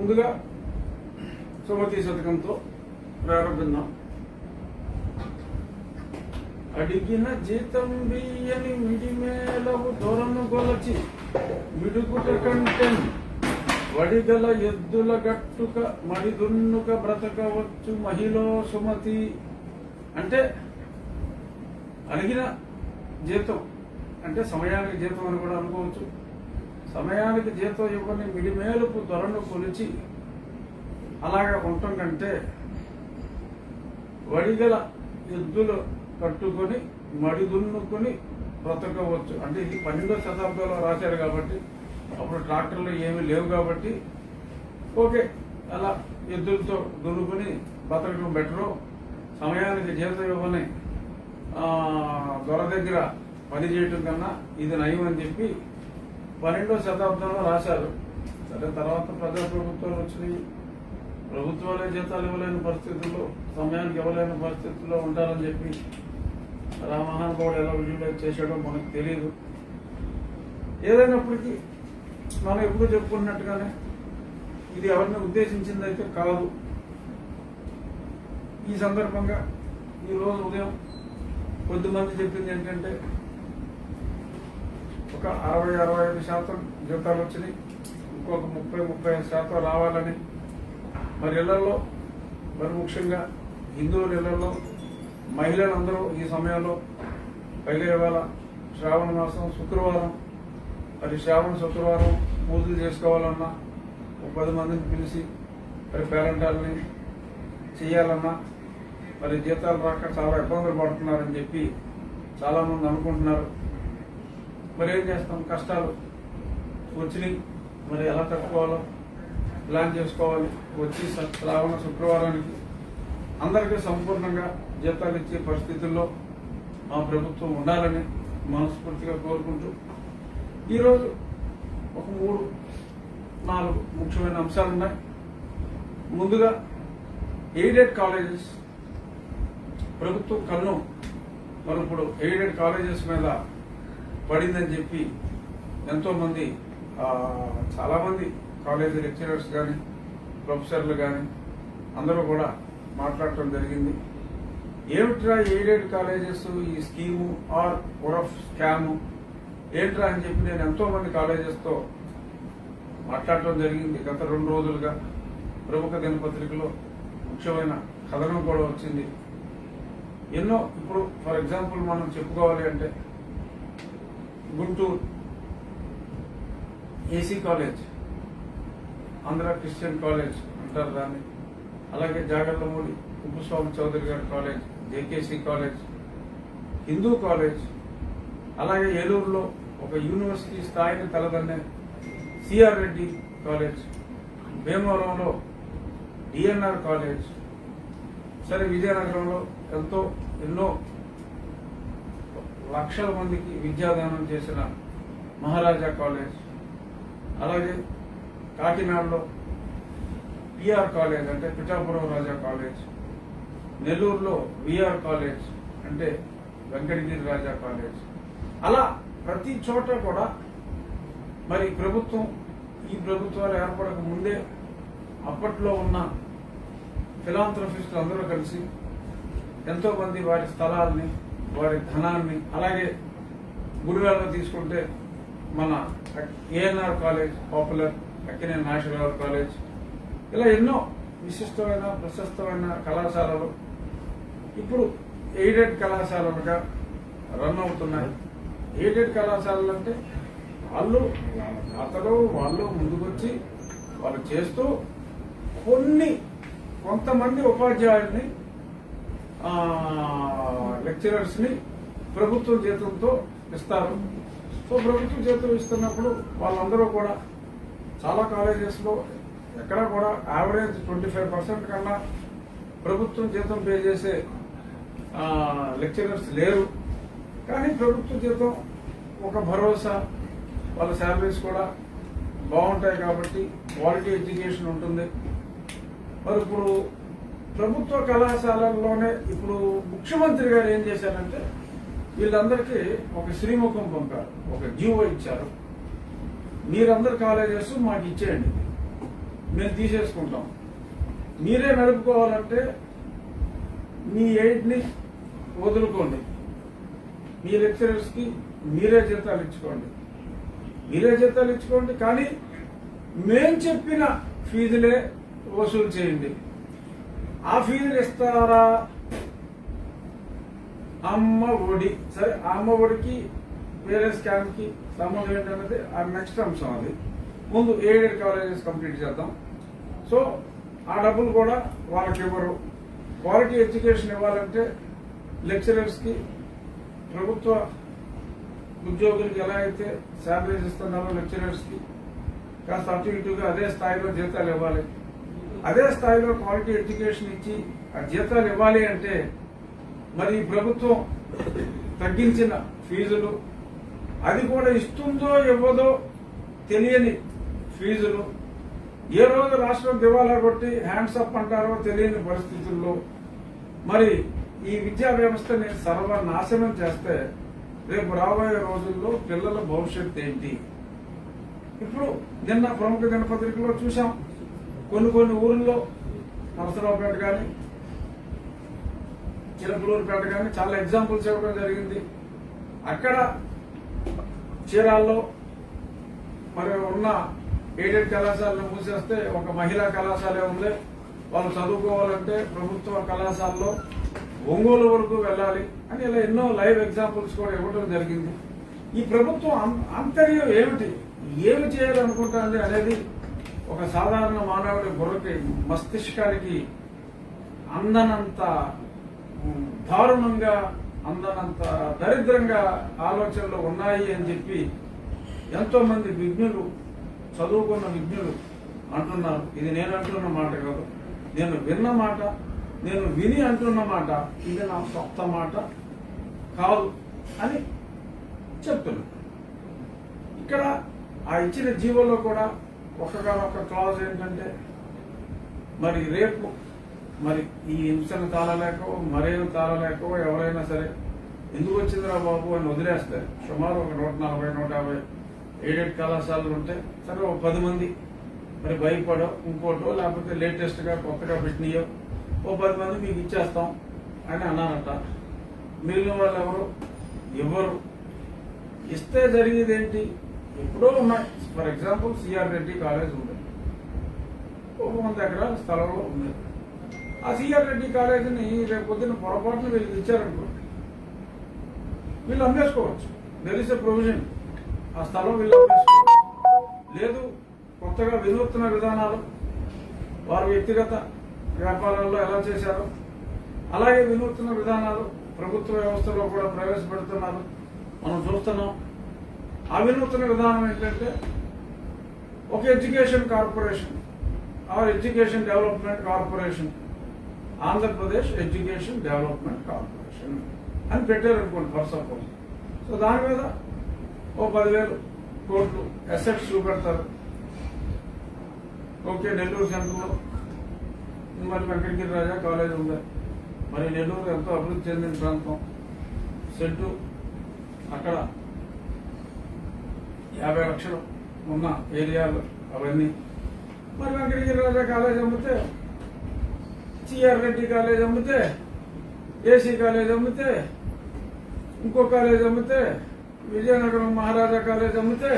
ముందుగా సుమతి శతకంతో ప్రారంభిద్దాం. అడిగిన జీతం బియ్యని మిడిమేలవు దొరను గొలచి మిడుగుట కంటెన్ వడిగల ఎద్దుల గట్టుక మడిదున్నుక బ్రతకవచ్చు మహిళో సుమతి. అంటే అడిగిన జీతం అంటే సమయానికి జీతం అని కూడా అనుకోవచ్చు. సమయానికి జీతం ఇవ్వని మిడిమేలుపు దొరను కొలిచి అలాగా ఉండటం కంటే వడిగల ఎద్దులు కట్టుకొని మడిదున్నుకొని బ్రతకవచ్చు. అంటే ఇది 12వ శతాబ్దంలో రాశారు కాబట్టి అప్పుడు ట్రాక్టర్లు ఏమీ లేవు కాబట్టి ఓకే అలా ఎద్దులతో దున్నుకొని బ్రతకడం బెటరు. సమయానికి జీతం ఇవ్వని దొర దగ్గర పని చేయటం కన్నా ఇది నయం అని చెప్పి 12వ శతాబ్దంలో రాశారు. సరే, తర్వాత ప్రజాప్రభుత్వాలు వచ్చినాయి. ప్రభుత్వాలే జీతాలు ఇవ్వలేని పరిస్థితుల్లో, సమయానికి ఇవ్వలేని పరిస్థితుల్లో ఉంటారని చెప్పి రామహానుభావుడు ఎలా విజువలైజ్ చేశాడో మనకు తెలియదు. ఏదైనప్పటికీ మనం ఎప్పుడు చెప్పుకున్నట్టుగానే ఇది ఎవరిని ఉద్దేశించింది అయితే కాదు. ఈ సందర్భంగా ఈరోజు ఉదయం కొద్దిమంది చెప్పింది ఏంటంటే ఒక 60-65% జీతాలు వచ్చినాయి, ఇంకొక 30-35% రావాలని. మరి ఇళ్లలో, మరి ముఖ్యంగా హిందువుల ఇళ్లలో మహిళలందరూ ఈ సమయంలో పైగా ఇవాళ శ్రావణ మాసం శుక్రవారం, మరి శ్రావణ శుక్రవారం పూజలు చేసుకోవాలన్నా 10 మందిని పిలిచి మరి పేరెంటాలని చేయాలన్నా మరి జీతాలు రాక చాలా ఇబ్బందులు పడుతున్నారని చెప్పి చాలామంది అనుకుంటున్నారు. మరి ఏం చేస్తాం, కష్టాలు వచ్చినాయి, మరి ఎలా తట్టుకోవాలో ప్లాన్ చేసుకోవాలి. వచ్చి శ్రావణ శుక్రవారానికి అందరికీ సంపూర్ణంగా జీతాలు ఇచ్చే పరిస్థితుల్లో మా ప్రభుత్వం ఉండాలని మనస్ఫూర్తిగా కోరుకుంటూ ఈరోజు ఒక 3-4 ముఖ్యమైన అంశాలు ఉన్నాయి. ముందుగా ఎయిడెడ్ కాలేజెస్ ప్రభుత్వం కన్ను మరి ఇప్పుడు ఎయిడెడ్ కాలేజెస్ మీద పడిందని చెప్పి ఎంతోమంది చాలామంది కాలేజీ లెక్చరర్స్ కానీ ప్రొఫెసర్లు కానీ అందరూ కూడా మాట్లాడటం జరిగింది. ఏమిట్రా ఎయిడెడ్ కాలేజెస్, ఈ స్కీము ఆర్ ఒరఫ్ స్కాము ఏంట్రా అని చెప్పి నేను ఎంతోమంది కాలేజెస్తో మాట్లాడటం జరిగింది. గత 2 రోజులుగా ప్రముఖ దినపత్రికలో ముఖ్యమైన కథనం కూడా వచ్చింది. ఎన్నో ఇప్పుడు ఫర్ ఎగ్జాంపుల్ మనం చెప్పుకోవాలి అంటే Guntur AC college, Andhra Christian college అంటారు దాన్ని, అలాగే జాగర్లమూడి కుప్పస్వామి చౌదరి గారి college, JKC college, Hindu college, అలాగే ఏలూరులో ఒక యూనివర్సిటీ స్థాయిని తలదన్నే సిఆర్ రెడ్డి కాలేజ్, భీమవరంలో డిఎన్ఆర్ కాలేజ్, సరే విజయనగరంలో ఎన్నో లక్షల మందికి విద్యాదానం చేసిన మహారాజా కాలేజ్, అలాగే కాకినాడలో పిఆర్ కాలేజ్ అంటే పిఠాపురం రాజా కాలేజ్, నెల్లూరులో విఆర్ కాలేజ్ అంటే వెంకటగిరి రాజా కాలేజ్. అలా ప్రతి చోట కూడా మరి ఈ ప్రభుత్వాలు ఏర్పడక ముందే అప్పట్లో ఉన్న ఫిలాంథ్రఫిస్టులు అందరూ కలిసి ఎంతో మంది వారి స్థలాల్ని, వారి ధనాన్ని, అలాగే గుడివాడలో తీసుకుంటే మన ANR college popular, Akkineni Nageswara Rao college, ఇలా ఎన్నో విశిష్టమైన ప్రశస్తమైన కళాశాలలు ఇప్పుడు ఎయిడెడ్ కళాశాలలుగా రన్ అవుతున్నాయి. ఎయిడెడ్ కళాశాలలు అంటే వాళ్ళు ముందుకొచ్చి వాళ్ళు చేస్తూ కొంతమంది ఉపాధ్యాయుల్ని లెక్చరర్స్ ని ప్రభుత్వ జీతంతో ఇస్తారు. సో ప్రభుత్వ జీతం ఇస్తున్నప్పుడు వాళ్ళందరూ కూడా చాలా కాలేజెస్ లో ఎక్కడ కూడా యావరేజ్ 25% కన్నా ప్రభుత్వం జీతం పే చేసే లెక్చరర్స్ లేరు. కానీ ప్రభుత్వ జీతం ఒక భరోసా, వాళ్ళ శాలరీస్ కూడా బాగుంటాయి కాబట్టి క్వాలిటీ ఎడ్యుకేషన్ ఉంటుంది. మరి ఇప్పుడు ప్రభుత్వ కళాశాలల్లోనే ఇప్పుడు ముఖ్యమంత్రి గారు ఏం చేశారంటే వీళ్ళందరికీ ఒక శ్రీముఖం పంపారు, ఒక జీవో ఇచ్చారు. మీరందరు కాలేజెస్ మాకు ఇచ్చేయండి, మేము తీసేసుకుంటాం. మీరే నడుపుకోవాలంటే మీ ఎయిడ్ని వదులుకోండి, మీ లెక్చరర్స్కి మీరే జీతాలు ఇచ్చుకోండి, కానీ మేం చెప్పిన ఫీజులే వసూలు చేయండి. ఆ ఫీజులు ఇస్తారా? అమ్మ ఒడి, సరే అమ్మ ఒడికి వేరే స్కామ్కి సంబంధం ఏంటన్నది ఆ నెక్స్ట్ అంశం. అది ముందు ఎయిడెడ్ కాలేజెస్ కంప్లీట్ చేద్దాం. సో ఆ డబ్బులు కూడా వాళ్ళకి ఇవ్వరు. క్వాలిటీ ఎడ్యుకేషన్ ఇవ్వాలంటే లెక్చరర్స్కి ప్రభుత్వ ఉద్యోగులకి ఎలా అయితే శాలరీస్ ఇస్తున్నారో లెక్చరర్స్కి కాస్త అటు ఇటుగా అదే స్థాయిలో జీతాలు ఇవ్వాలి. అదే స్థాయిలో క్వాలిటీ ఎడ్యుకేషన్ ఇచ్చి ఆ జీతాలు ఇవ్వాలి అంటే మరి ప్రభుత్వం తగ్గించిన ఫీజులు, అది కూడా ఇస్తుందో ఇవ్వదో తెలియని ఫీజులు, ఏ రోజు రాష్ట్రం దివాలా కొట్టి హ్యాండ్స్ అప్ అంటారో తెలియని పరిస్థితుల్లో మరి ఈ విద్యా వ్యవస్థని సర్వనాశనం చేస్తే రేపు రాబోయే రోజుల్లో పిల్లల భవిష్యత్తు ఏంటి? ఇప్పుడు నిన్న ప్రముఖ దినపత్రికలో చూసాం, కొన్ని ఊర్లలో నరసరావుపేట కానీ చిలకలూరుపేట కానీ చాలా ఎగ్జాంపుల్స్ ఇవ్వడం జరిగింది. అక్కడ చీరాల్లో మరి ఉన్న ఎయిడెడ్ కళాశాలను మూసేస్తే ఒక మహిళా కళాశాల ఉంది, వాళ్ళు చదువుకోవాలంటే ప్రభుత్వ కళాశాలలో ఒంగోలు వరకు వెళ్ళాలి అని ఇలా ఎన్నో లైవ్ ఎగ్జాంపుల్స్ కూడా ఇవ్వడం జరిగింది. ఈ ప్రభుత్వం అంతర్యం ఏమిటి, ఏమి చేయాలనుకుంటుంది అనేది ఒక సాధారణ మానవుడి బుర్రకి మస్తిష్కానికి అందనంత దారుణంగా, అందనంత దరిద్రంగా ఆలోచనలు ఉన్నాయి అని చెప్పి ఎంతో మంది విజ్ఞులు, చదువుకున్న విజ్ఞులు అంటున్నారు. ఇది నేను అంటున్న మాట కాదు, నేను విన్న మాట, నేను విని అంటున్న మాట, ఇది నా సొంత మాట కాదు అని చెప్తున్నా. ఇక్కడ ఆ ఇచ్చిన జీవోలో కూడా ఒక్క క్లాజ్ ఏంటంటే మరి రేపు మరి ఈ హింసను తాళలేకో మరేమి తాళలేకో ఎవరైనా సరే ఎందుకు వచ్చిందిరా బాబు అని వదిలేస్తారు. సుమారు ఒక 140-150 ఎయిడెడ్ కళాశాలలు ఉంటే సరే ఒక 10 మంది మరి భయపడో ఇంకోటో లేకపోతే లేటెస్ట్ గా కొత్తగా పెట్టినయో ఓ 10 మంది మీకు ఇచ్చేస్తాం అని అన్నారట. మిగిలిన వాళ్ళు ఎవరు ఇస్తే జరిగేది ఏంటి? ఎప్పుడో ఉన్నాయి. For example CR Reddy college ఉంది, 100 ఎకరాల స్థలంలో ఉంది. ఆ సిఆర్ రెడ్డి కాలేజీని రేపు పొద్దున్న పొరపాటున వీళ్ళకి ఇచ్చారనుకో, వీళ్ళు అమ్మేసుకోవచ్చు. దెర్ ఇస్ ఎ ప్రొవిజన్, ఆ స్థలం వీళ్ళు అమ్మేసుకోవచ్చు. లేదు కొత్తగా వినూత్న విధానాలు వారు వ్యక్తిగత వ్యాపారాల్లో ఎలా చేశారో అలాగే వినూత్న విధానాలు ప్రభుత్వ వ్యవస్థలో కూడా ప్రవేశపెడుతున్నారు, మనం చూస్తున్నాం. ఆ వినూత్న విధానం ఏంటంటే ఒక education corporation or education development corporation, Andhra Pradesh education development corporation అని పెట్టారనుకోండి ఫర్ సపోజ్. సో దాని మీద ఓ 10,000 కోట్లు అసెట్స్ చూపెడతారు. ఓకే, నెల్లూరు సెంటర్లో మరి వెంకటగిరి రాజా కాలేజ్ ఉంది. మరి నెల్లూరు ఎంతో అభివృద్ధి చెందిన ప్రాంతం, సెంటు అక్కడ 50 లక్షలు ఉన్న ఏరియాలు అవన్నీ. మరి వెంకటగిరి రాజా కాలేజ్ అమ్మితే, సిఆర్ రెడ్డి కాలేజ్ అమ్మితే, ఏసీ కాలేజ్ అమ్మితే, ఇంకో కాలేజ్ అమ్మితే, విజయనగరం మహారాజా కాలేజ్ అమ్మితే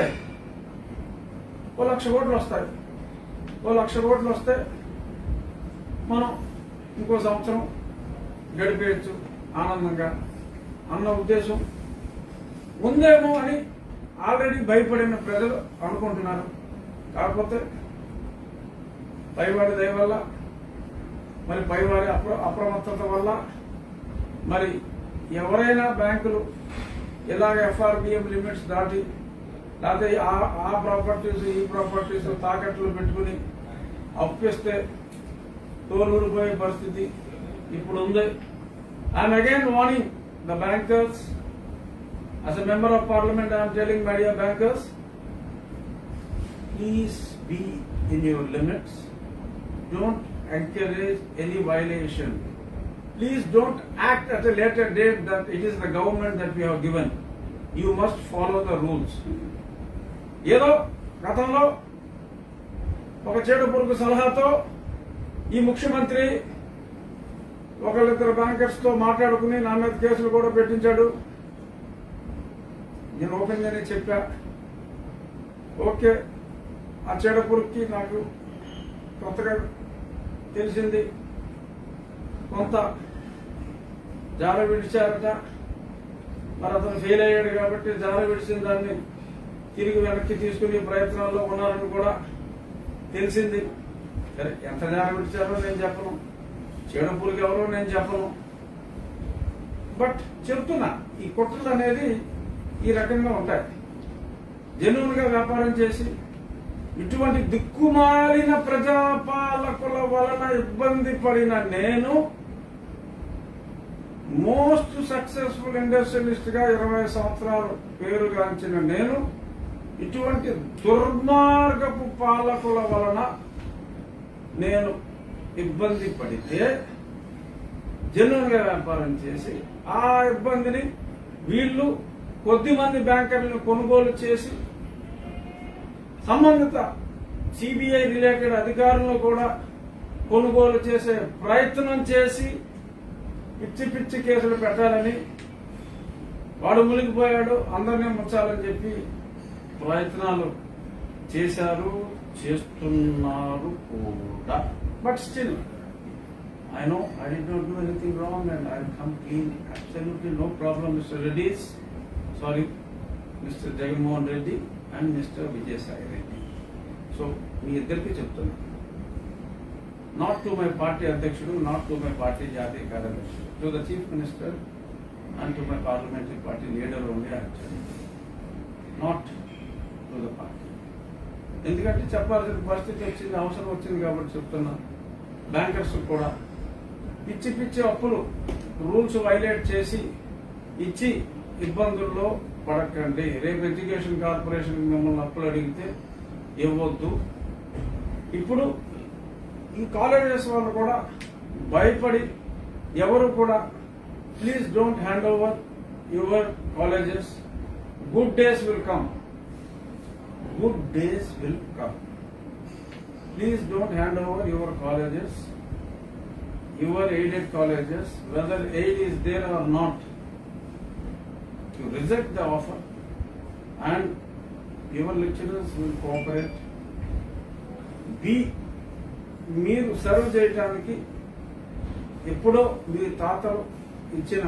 1,00,000 కోట్లు వస్తాయి. 1,00,000 కోట్లు వస్తే మనం ఇంకో సంవత్సరం గడిపేయచ్చు ఆనందంగా అన్న ఉద్దేశం ఉందేమో అని ఆల్రెడీ భయపడిన ప్రజలు అనుకుంటున్నారు. కాకపోతే పైవాడి దయ వల్ల, మరి పైవాడి అప్రమత్తత వల్ల మరి ఎవరైనా బ్యాంకులు ఇలాగ ఎఫ్ఆర్బిఎం లిమిట్స్ దాటి లేకపోతే ఆ ప్రాపర్టీస్ ఈ ప్రాపర్టీస్ తాకట్లు పెట్టుకుని అప్పిస్తే తోలూరిపోయే పరిస్థితి ఇప్పుడు ఉంది. I'm again warning the bankers. As a member of parliament, I am telling my dear bankers, please be in your limits. Don't encourage any violation. Please don't act at a later date that it is the government that we have given. You must follow the rules. ఏదో గతంలో ఒక చీడపురుగు సలహాతో ఈ ముఖ్యమంత్రి ఒకళ్ళిద్దరు bankers తో మాట్లాడుకుని నా మీద కేసులు కూడా పెట్టించాడు. నేను ఓపెన్ గానే చెప్పా, ఓకే ఆ చీడపురుగుకి నాకు కొత్తగా తెలిసింది, కొంత జార విడిచారట. మరి అతను ఫెయిల్ అయ్యాడు కాబట్టి జార విడిచిన దాన్ని తిరిగి వెనక్కి తీసుకునే ప్రయత్నాల్లో ఉన్నారని కూడా తెలిసింది. సరే, ఎంత జార విడిచారో నేను చెప్పను, చీడపురుగు ఎవరో నేను చెప్పను. బట్ చెప్తున్నా, ఈ కుట్రలు అనేది ఈ రకంగా ఉంటాయి. జెన్యూన్ గా వ్యాపారం చేసి ఇటువంటి దిక్కుమాలిన ప్రజాపాలకుల వలన ఇబ్బంది పడిన నేను, మోస్ట్ సక్సెస్ఫుల్ ఇండస్ట్రియలిస్ట్ గా 20 సంవత్సరాలు పేరుగాంచిన నేను, ఇటువంటి దుర్మార్గపు పాలకుల వలన నేను ఇబ్బంది పడితే జెన్యూన్ గా వ్యాపారం చేసి ఆ ఇబ్బందిని వీళ్ళు కొద్దిమంది బ్యాంకర్లను కొనుగోలు చేసి సంబంధిత సిబిఐ రిలేటెడ్ అధికారులను కూడా కొనుగోలు చేసే ప్రయత్నం చేసి పిచ్చి పిచ్చి కేసులు పెట్టాలని, వాడు మునిగిపోయాడు అందరినీ ముంచాలని చెప్పి ప్రయత్నాలు చేశారు, చేస్తున్నారు కూడా. But still I know I did not do anything wrong and I will come clean. Absolutely no problem, Mr. Reddy's. Sorry, Mr. Jagannath Reddy and Mr. Vijay Sai Reddy. So, మీ ఇద్దరికి చెప్తున్నా, నాట్ టు మై పార్టీ అధ్యక్షుడు, not to my party జాతీయ కార్యదర్శుడు, to the chief minister and to my parliamentary party leader only actually, not to the party. ఎందుకంటే చెప్పాల్సిన పరిస్థితి వచ్చింది, అవసరం వచ్చింది కాబట్టి చెప్తున్నా. బ్యాంకర్స్ కూడా పిచ్చి పిచ్చి అప్పులు రూల్స్ వైలేట్ చేసి ఇచ్చి ఇబ్బందుల్లో పడకండి. రేపు ఎడ్యుకేషన్ కార్పొరేషన్ మిమ్మల్ని అప్పులు అడిగితే ఇవ్వద్దు. ఇప్పుడు ఈ కాలేజెస్ వాళ్ళు కూడా భయపడి ఎవరు కూడా please don't hand over your colleges. Good days will come, good days will come. Please don't hand over your colleges, your aided colleges, whether aid is there or not. You reject the offer and your lecturers will cooperate. మీరు serve చేయడానికి ఎప్పుడో మీ తాతలు ఇచ్చిన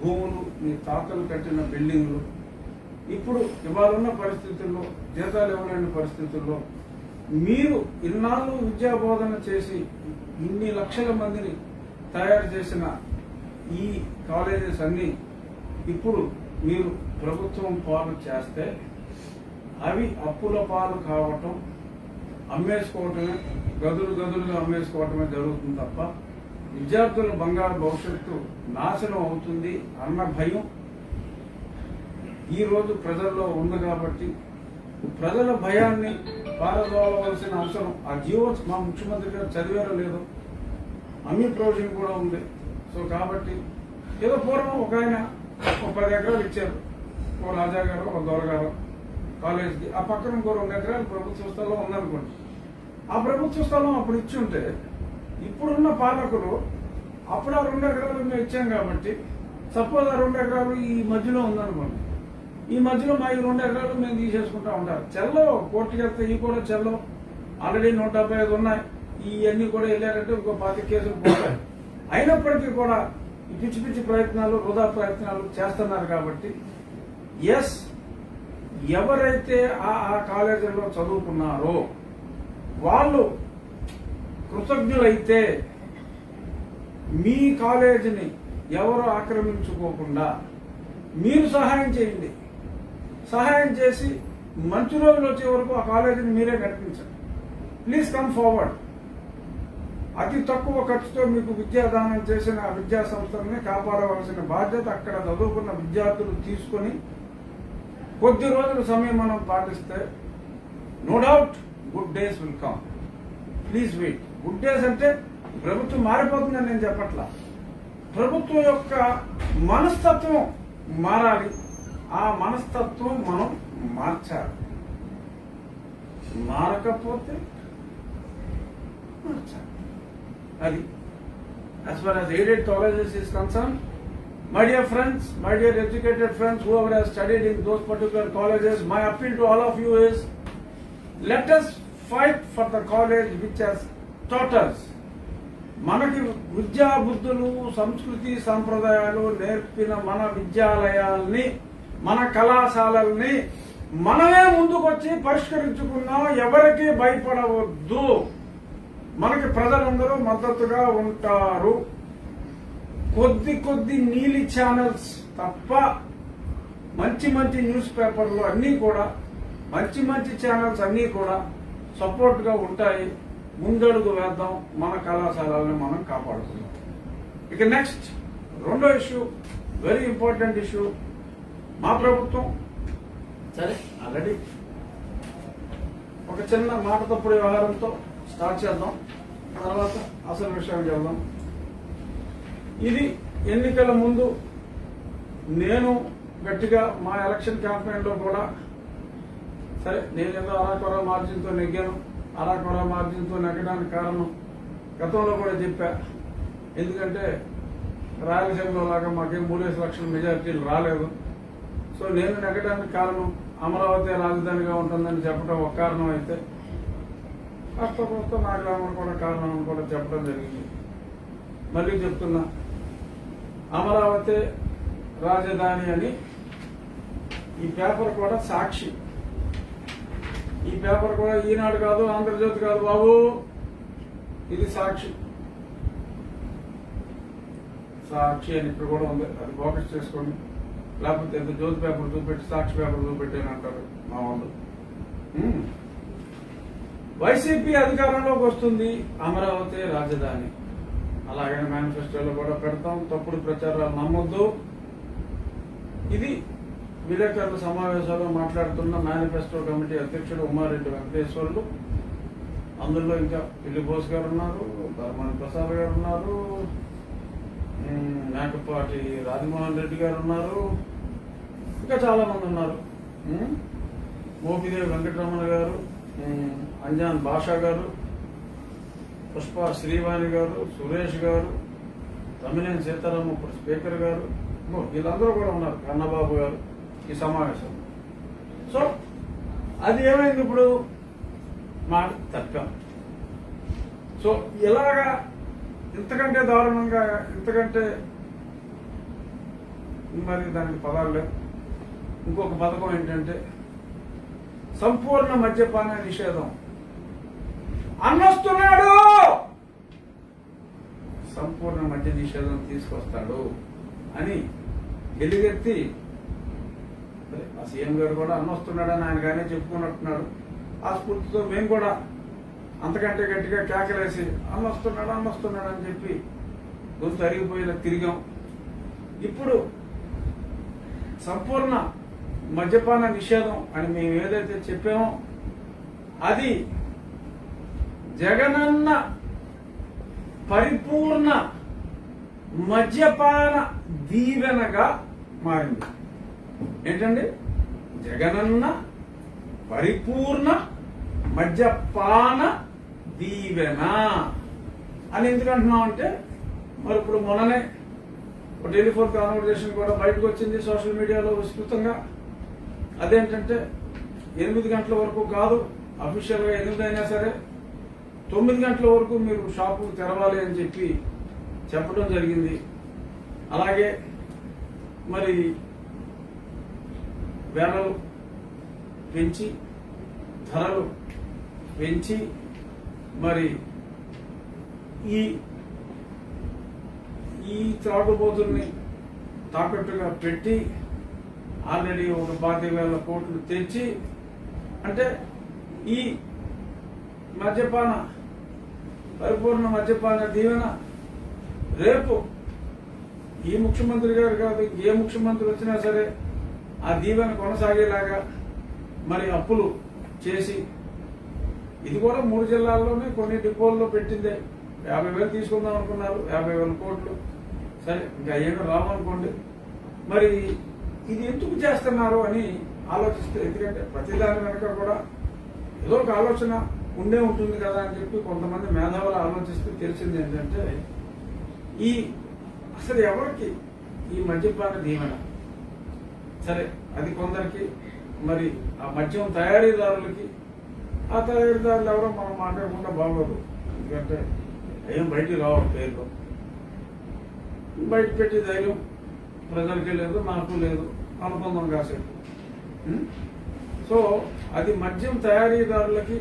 భూములు, మీ తాతలు కట్టిన బిల్డింగ్లు ఇప్పుడు ఇవాళ పరిస్థితుల్లో, జీతాలు ఇవ్వలేని పరిస్థితుల్లో మీరు ఇన్నాళ్ళు విద్యాబోధన చేసి ఇన్ని లక్షల మందిని తయారు చేసిన ఈ కాలేజెస్ అన్ని ఇప్పుడు మీరు ప్రభుత్వం పాలు చేస్తే అవి అప్పుల పాలు కావటం, అమ్మేసుకోవటమే, గదులుగా అమ్మేసుకోవటమే జరుగుతుంది తప్ప విద్యార్థుల బంగారు భవిష్యత్తు నాశనం అవుతుంది అన్న భయం ఈ రోజు ప్రజల్లో ఉంది. కాబట్టి ప్రజల భయాన్ని పారదోలవలసిన అవసరం, ఆ జీవో మా ముఖ్యమంత్రి గారు చదివారో లేదో, అమ్మి ప్రొవిజన్ కూడా ఉంది. సో కాబట్టి ఏదో పూర్వం ఒక ఆయన 10 ఎకరాలు ఇచ్చారు, ఓ రాజా గారు, ఒక దొరగారు కాలేజ్కి, ఆ పక్కన ఇంకో 2 ఎకరాలు ప్రభుత్వ స్థలం ఉందనుకోండి. ఆ ప్రభుత్వ స్థలం అప్పుడు ఇచ్చి ఉంటే ఇప్పుడున్న పాలకులు అప్పుడు ఆ 2 ఎకరాలు మేము ఇచ్చాం కాబట్టి, సపోజ్ ఆ 2 ఎకరాలు ఈ మధ్యలో ఉందనుకోండి, ఈ మధ్యలో మా ఈ 2 ఎకరాలు మేము తీసేసుకుంటా ఉంటారు. చెల్లో కోర్టుకి వెళ్తే ఈ కూడా చెల్లో, ఆల్రెడీ 175 ఉన్నాయి, ఇవన్నీ కూడా వెళ్ళారంటే ఇంకో 25 కేసులు పోతాయి. అయినప్పటికీ కూడా ఈ పిచ్చి పిచ్చి ప్రయత్నాలు, వృధా ప్రయత్నాలు చేస్తున్నారు. కాబట్టి ఎస్, ఎవరైతే ఆ కాలేజీలో చదువుకున్నారో వాళ్ళు కృతజ్ఞులైతే మీ కాలేజీని ఎవరు ఆక్రమించుకోకుండా మీరు సహాయం చేయండి. సహాయం చేసి మంచి రోజులు వచ్చే వరకు ఆ కాలేజీని మీరే నడిపించండి. Please come forward. అతి తక్కువ ఖర్చుతో మీకు విద్యాదానం చేసిన ఆ విద్యా సంస్థలని కాపాడవలసిన బాధ్యత అక్కడ చదువుకున్న విద్యార్థులు తీసుకొని కొద్ది రోజుల సమయం మనం పాటిస్తే no doubt good days will come. Please wait. Good days అంటే ప్రభుత్వం మారిపోతుందని నేను చెప్పట్లా, ప్రభుత్వం యొక్క మనస్తత్వం మారాలి. ఆ మనస్తత్వం మనం మార్చాలి. మారకపోతే మార్చాలి. అది as far as aided colleges is concerned. My dear friends, my dear educated friends, whoever has studied in those particular colleges, my appeal to all of you is, let us fight for the college which has taught us. మనకి విద్యా బుద్ధులు, సంస్కృతి సంప్రదాయాలు నేర్పిన మన విద్యాలయాల్ని, మన కళాశాలల్ని మనమే ముందుకొచ్చి పరిష్కరించుకున్నాం. ఎవరికి భయపడవద్దు. మనకి ప్రజలందరూ మద్దతుగా ఉంటారు. కొద్ది నీలి ఛానల్స్ తప్ప మంచి న్యూస్ పేపర్లు అన్నీ కూడా, మంచి ఛానల్స్ అన్నీ కూడా సపోర్ట్ గా ఉంటాయి. ముందడుగు వేద్దాం, మన కళాశాలని మనం కాపాడుకుందాం. ఇక నెక్స్ట్ రెండో ఇష్యూ, వెరీ ఇంపార్టెంట్ ఇష్యూ. మా ప్రభుత్వం సరే ఆల్రెడీ ఒక చిన్న మాట తప్పుడు వ్యవహారంతో స్టార్ట్ చేద్దాం, తర్వాత అసలు విషయం చెప్దాం. ఇది ఎన్నికల ముందు నేను గట్టిగా మా ఎలక్షన్ క్యాంపెయిన్ లో కూడా, సరే నేనేదో అరాకొర మార్జిన్తో నెగ్గాను, అరాకొర మార్జిన్తో నెగ్గడానికి కారణం గతంలో కూడా చెప్పా. ఎందుకంటే రాయలసీమలో లాగా మాకేం 3 లక్షల మెజారిటీలు రాలేదు. సో నేను నెగ్గడానికి కారణం అమరావతి రాజధానిగా ఉంటుందని చెప్పడం ఒక కారణం అయితే, కాస్త నా గ్రామం కూడా కారణం అని కూడా చెప్పడం జరిగింది. మళ్ళీ చెప్తున్నా, అమరావతి రాజధాని అని ఈ పేపర్ కూడా సాక్షి. ఈ పేపర్ కూడా ఈనాడు కాదు, ఆంధ్రజ్యోతి కాదు బాబు, ఇది సాక్షి. సాక్షి అని ఇక్కడ కూడా ఉంది, అది ఫోకస్ చేసుకోండి. లేకపోతే ఎంత జ్యోతి పేపర్ చూపెట్టి సాక్షి పేపర్ చూపెట్టాను అంటారు మా వాళ్ళు. వైసీపీ అధికారంలోకి వస్తుంది, అమరావతి రాజధాని. అలాగే మేనిఫెస్టోలో కూడా పెడతాం. తప్పుడు ప్రచారాలు నమ్మొద్దు. ఇది విలేకరుల సమావేశంలో మాట్లాడుతున్న మేనిఫెస్టో కమిటీ అధ్యక్షుడు ఉమారెడ్డి వెంకటేశ్వర్లు. అందులో ఇంకా పిల్లి బోస్ గారు ఉన్నారు, ధర్మాని ప్రసాద్ గారు ఉన్నారు, మేకపాటి రాజమోహన్ రెడ్డి గారు ఉన్నారు, ఇంకా చాలా మంది ఉన్నారు. మోపిదేవి వెంకటరమణ గారు, అంజాన్ బాషా గారు, పుష్ప శ్రీవాణి గారు, సురేష్ గారు, తమ్మినేని సీతారాం ఇప్పుడు స్పీకర్ గారు, వీళ్ళందరూ కూడా ఉన్నారు, కన్నబాబు గారు ఈ సమావేశం. సో అది ఏమైంది ఇప్పుడు మాట తప్పం. సో ఇలాగా ఇంతకంటే దారుణంగా, ఇంతకంటే మరి దానికి పదాలు లేవు. ఇంకొక పథకం ఏంటంటే సంపూర్ణ మద్యపాన నిషేధం. అన్నొస్తున్నాడు, సంపూర్ణ మద్య నిషేధం తీసుకొస్తాడు అని ఎలుగెత్తి, ఆ సీఎం గారు కూడా అన్నొస్తున్నాడని ఆయన గానే చెప్పుకున్నట్టున్నాడు. ఆ స్ఫూర్తితో మేము కూడా అంతకంటే గట్టిగా కేకలేసి అన్నొస్తున్నాడు అని చెప్పి గొంతు అరిగిపోయేలా తిరిగాం. ఇప్పుడు సంపూర్ణ మద్యపాన నిషేధం అని మేము ఏదైతే చెప్పామో అది జగనన్న పరిపూర్ణ మద్యపాన దీవెనగా మారింది. ఏంటండి, జగనన్న పరిపూర్ణ మద్యపాన దీవెన అని ఎందుకు అంటున్నాం అంటే, మరి ఇప్పుడు మొన్ననే ఒక టెలిఫోన్ కాన్వర్జేషన్ కూడా బయటకు వచ్చింది సోషల్ మీడియాలో విస్తృతంగా. అదేంటంటే 8 గంటల వరకు కాదు, అఫీషియల్ గా 8 అయినా సరే 9 గంటల వరకు మీరు షాపు తెరవాలి అని చెప్పి చెప్పడం జరిగింది. అలాగే మరి వేలలు పెంచి, ధరలు పెంచి, మరి ఈ త్రాగుబోతుల్ని తాకట్టుగా పెట్టి ఆల్రెడీ ఒక 25,000 కోట్లు తెచ్చి, అంటే ఈ మద్యపాన పరిపూర్ణ మద్యపాన దీవెన రేపు ఈ ముఖ్యమంత్రి గారు కాదు, ఏ ముఖ్యమంత్రి వచ్చినా సరే ఆ దీవెన కొనసాగేలాగా మరి అప్పులు చేసి, ఇది కూడా 3 జిల్లాల్లోనే కొన్ని డిపోల్లో పెట్టిందే. 50,000 తీసుకుందాం అనుకున్నారు, 50,000 కోట్లు. సరే ఇంకా ఏమీ రావనుకోండి. మరి ఇది ఎందుకు చేస్తున్నారు అని ఆలోచిస్తే, ఎందుకంటే ప్రతిదాని వెనక కూడా ఏదో ఒక ఆలోచన ఉండే ఉంటుంది కదా అని చెప్పి కొంతమంది మేధావులు ఆలోచిస్తూ తెలిసింది ఏంటంటే ఈ అసలు ఎవరికి ఈ మద్యపాన దీవెన సరే అది కొందరికి మరి ఆ మద్యం తయారీదారులకి ఆ తయారీదారులు ఎవరో మనం మాట్లాడకుండా బాగోదు ఎందుకంటే ఏం బయటికి రావాలి పేర్లు బయట పెట్టి ధైర్యం ప్రజలకి లేదు నాకు లేదు అనుకుందాం కాసేపు సో అది మద్యం తయారీదారులకి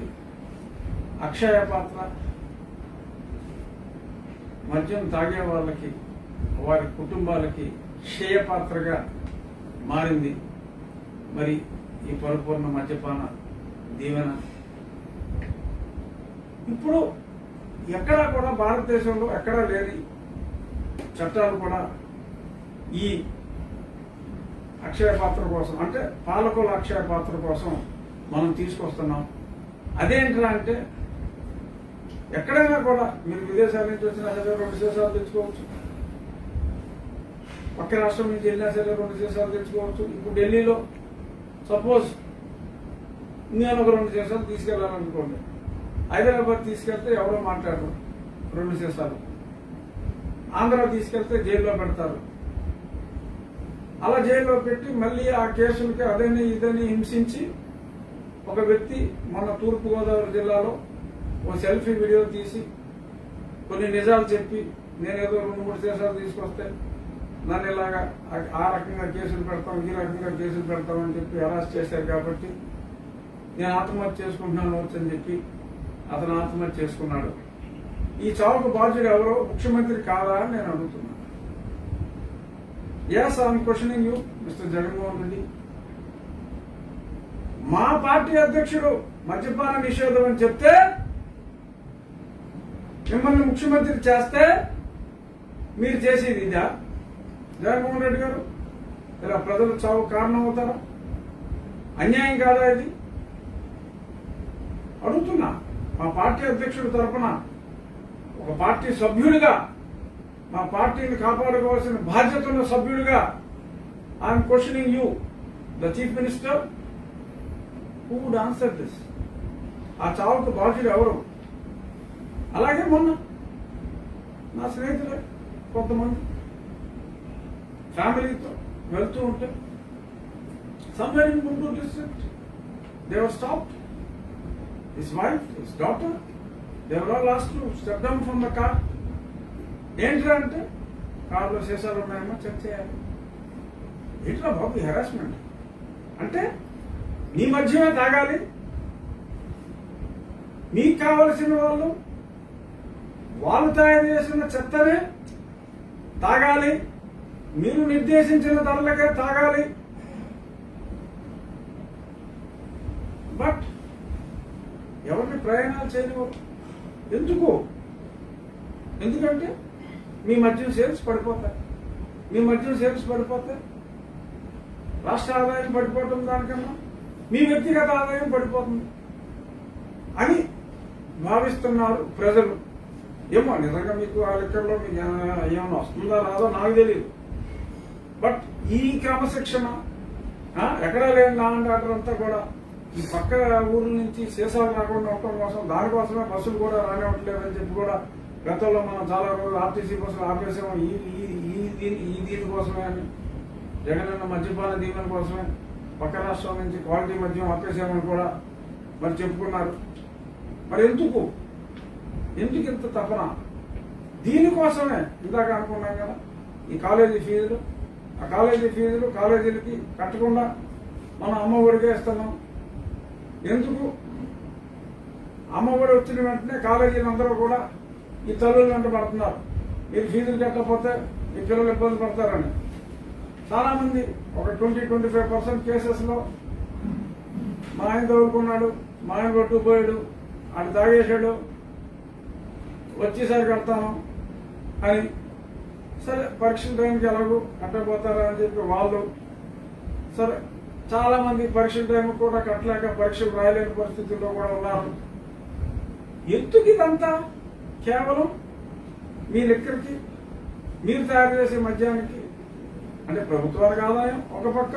అక్షయ పాత్ర మద్యం తాగే వాళ్ళకి వారి కుటుంబాలకి క్షయ పాత్రగా మారింది మరి ఈ పరిపూర్ణ మద్యపాన దీవెన. ఇప్పుడు ఎక్కడా కూడా భారతదేశంలో ఎక్కడా లేని చట్టాలు కూడా ఈ అక్షయ పాత్ర కోసం అంటే పాలకుల అక్షయ పాత్ర కోసం మనం తీసుకొస్తున్నాం. అదేంట్రా అంటే ఎక్కడైనా కూడా మీరు విదేశాల నుంచి వచ్చినా సరే 2 సీసాలు తెచ్చుకోవచ్చు, పక్క రాష్ట్రం నుంచి వెళ్ళినా సరే 2 సీసాలు తెచ్చుకోవచ్చు. ఇప్పుడు ఢిల్లీలో సపోజ్ నేను ఒక 2 సీసాలు తీసుకెళ్లాలనుకోండి, హైదరాబాద్ తీసుకెళ్తే ఎవరో మాట్లాడరు 2 సీసాలు, ఆంధ్ర తీసుకెళ్తే జైల్లో పెడతారు. అలా జైల్లో పెట్టి మళ్ళీ ఆ కేసులకి అదని ఇదని హింసించి ఒక వ్యక్తి మన తూర్పుగోదావరి జిల్లాలో ఓ సెల్ఫీ వీడియో తీసి కొన్ని నిజాలు చెప్పి నేనేదో 2-3 సీసాలు తీసుకొస్తే నన్ను ఇలాగా ఆ రకంగా కేసులు పెడతాం ఈ రకంగా కేసులు పెడతామని చెప్పి అరెస్ట్ చేశారు కాబట్టి నేను ఆత్మహత్య చేసుకుంటున్నాను అని చెప్పి అతను ఆత్మహత్య చేసుకున్నాడు. ఈ చావుకు బాధ్యుడు ఎవరో ముఖ్యమంత్రి కాదా అని నేను అడుగుతున్నాను. Yes I'm questioning you mister Jaganmohan Reddy. మా పార్టీ అధ్యక్షుడు మద్యపాన నిషేధం అని చెప్తే మిమ్మల్ని ముఖ్యమంత్రి చేస్తే మీరు చేసేది ఇదా జగన్మోహన్ రెడ్డి గారు? ఇలా ప్రజలు చావు కారణం అవుతారా? అన్యాయం కాదా ఇది? అడుగుతున్నా. మా పార్టీ అధ్యక్షుడి తరఫున ఒక పార్టీ సభ్యుడిగా మా పార్టీని కాపాడుకోవాల్సిన బాధ్యత ఉన్న సభ్యుడిగా I'm questioning you the chief minister. Who would answer this? ఆ చావుకు బాధ్యుడు ఎవరు? అలాగే మొన్న నా స్నేహితులే కొంతమంది ఫ్యామిలీతో వెళ్తూ ఉంటే somewhere in Guntur district they were stopped. His wife, his daughter, they were all asked to step down from the car. ఏంట్రా అంటే కార్లో సీసాలు ఉన్నాయమ్మా చెక్ చేయాలి. ఏంట్రా బాబు హెరాస్మెంట్ అంటే నీ మధ్యమే తాగాలి, మీకు కావలసిన వాళ్ళు తయారు చేసిన చెత్తనే తాగాలి, మీరు నిర్దేశించిన ధరలకే తాగాలి. బట్ ఎవరిని ప్రయాణాలు చేయనివ్వరు. ఎందుకు? ఎందుకంటే మీ మద్యం సేల్స్ పడిపోతాయి. మీ మద్యం సేల్స్ పడిపోతాయి, రాష్ట్ర ఆదాయం పడిపోవటం దానికన్నా మీ వ్యక్తిగత ఆదాయం పడిపోతుంది అని భావిస్తున్నారు ప్రజలు. ఏమో నిజంగా మీకు ఆ లెక్కల్లో మీకు ఏమైనా వస్తుందా రాదో నాకు తెలియదు. బట్ ఈ క్రమశిక్షణ ఎక్కడా లేని లా అండ్ ఆర్డర్ అంతా కూడా ఈ పక్క ఊర్ల నుంచి సీసాలు రాకుండా ఉండటం కోసం దానికోసమే బస్సులు కూడా రానివ్వట్లేదని చెప్పి కూడా గతంలో మనం చాలా రోజులు ఆర్టీసీ బస్సులు ఆపేసాము ఈ దీనికోసమే అని, జగనన్న మద్యపాన దీవెన కోసమే పక్క రాష్ట్రం నుంచి క్వాలిటీ మద్యం ఆపేసామని కూడా మరి చెప్పుకున్నారు. మరి ఎందుకు ఇంత తపన? దీనికోసమే ఇందాక అనుకున్నాం కదా ఈ కాలేజీ ఫీజులు. ఆ కాలేజీ ఫీజులు కాలేజీలకి కట్టకుండా మనం అమ్మఒడిగా ఇస్తున్నాం. ఎందుకు? అమ్మఒడి వచ్చిన వెంటనే కాలేజీలు అందరూ కూడా ఈ తల్లులు వెంట పడుతున్నారు, మీరు ఫీజులు కట్టకపోతే ఈ పిల్లలు ఇబ్బంది పడతారని. చాలా మంది ఒక 20-25% కేసెస్లో మా ఆయన తగులుకున్నాడు, మా ఆయన కొట్టుకుపోయాడు, ఆడు తాగేశాడు, వచ్చేసరి కడతాను అని. సరే పరీక్షల టైంకి ఎలాగో కట్టకపోతారా అని చెప్పి వాళ్ళు సరే చాలా మంది పరీక్షల టైం కూడా కట్టలేక పరీక్షలు రాయలేని పరిస్థితుల్లో కూడా ఉన్నారు. ఎందుకు ఇదంతా? కేవలం మీ లెక్కరికి మీరు తయారు చేసే మద్యానికి అంటే ప్రభుత్వానికి ఆదాయం ఒక పక్క,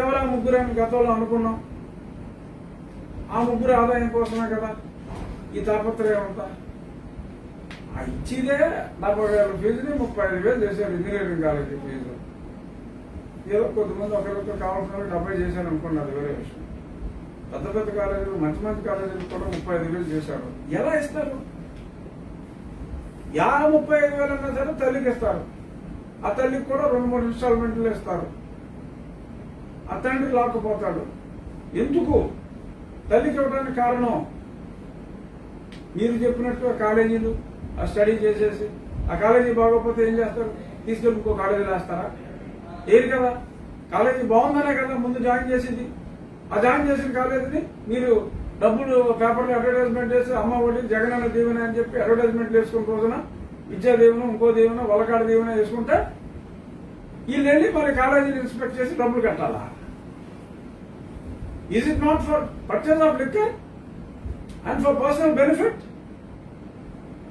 ఎవరా ముగ్గురని గతంలో అనుకున్నాం. ఆ ముగ్గురు ఆదాయం కోసమే కదా ఈ తాపత్రయం అంతా. ఆ ఇచ్చిదే 40,000 ఫీజుని 35,000 చేశారు ఇంజనీరింగ్ కాలేజీ ఫీజు. ఏదో కొద్దిమంది ఒకరికి కావాల్సిన 70 చేశారు అనుకున్నారు, వేరే విషయం. పెద్ద పెద్ద కాలేజీలు మంచి మంచి కాలేజీలు కూడా 35,000 చేశారు. ఎలా ఇస్తారు? 35,000 అన్నా సరే తల్లికి ఇస్తారు. ఆ తల్లికి కూడా 2-3 ఇన్స్టాల్మెంట్లు ఇస్తారు. ఆ తండ్రి లాక్కుపోతాడు. ఎందుకు తల్లికి ఇవ్వడానికి కారణం? మీరు చెప్పినట్టు కాలేజీలు ఆ స్టడీ చేసేసి ఆ కాలేజీ బాగోకపోతే ఏం చేస్తారు? తీసుకెళ్ళి ఇంకో కాలేజీలో వేస్తారా? ఏది కదా, కాలేజీ బాగుందనే కదా ముందు జాయిన్ చేసింది. ఆ జాయిన్ చేసిన కాలేజీని మీరు డబ్బులు పేపర్లో అడ్వర్టైజ్మెంట్ చేసి అమ్మ ఒడి జగనన్న దీవెన అని చెప్పి అడ్వర్టైజ్మెంట్ వేసుకున్న రోజున విద్యా దీవెన, ఇంకో దీవెన, వలకాడ దీవెన వేసుకుంటే వీళ్ళు వెళ్ళి మరి కాలేజీని ఇన్స్పెక్ట్ చేసి డబ్బులు కట్టాలా? Is it not for purchase of liquor and for personal benefit?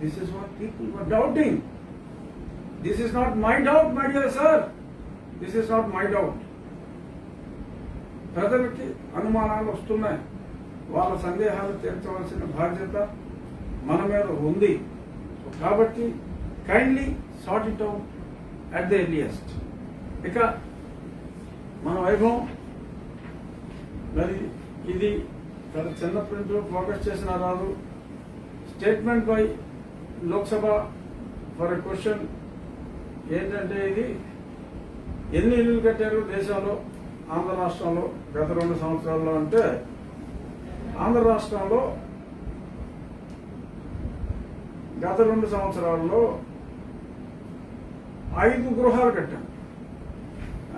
This is what people were doubting. This is not my doubt, my dear sir. This is not my doubt. ప్రజలకి అనుమానాలు వస్తున్నాయి. వాళ్ళ సందేహాలు తీర్చవలసిన బాధ్యత మన మీద ఉంది. కాబట్టి kindly sort it out at the earliest. ఇక మన వైభవం మరి ఇది చాలా చిన్న ప్రింట్ ఫోకస్ చేసిన రాదు. Statement by Lok Sabha for a question ఏంటంటే, ఇది ఎన్ని ఇల్లులు కట్టారు దేశంలో ఆంధ్ర రాష్ట్రంలో గత 2 సంవత్సరాల్లో అంటే, ఆంధ్ర రాష్ట్రంలో గత 2 సంవత్సరాల్లో 5 గృహాలు కట్టాం.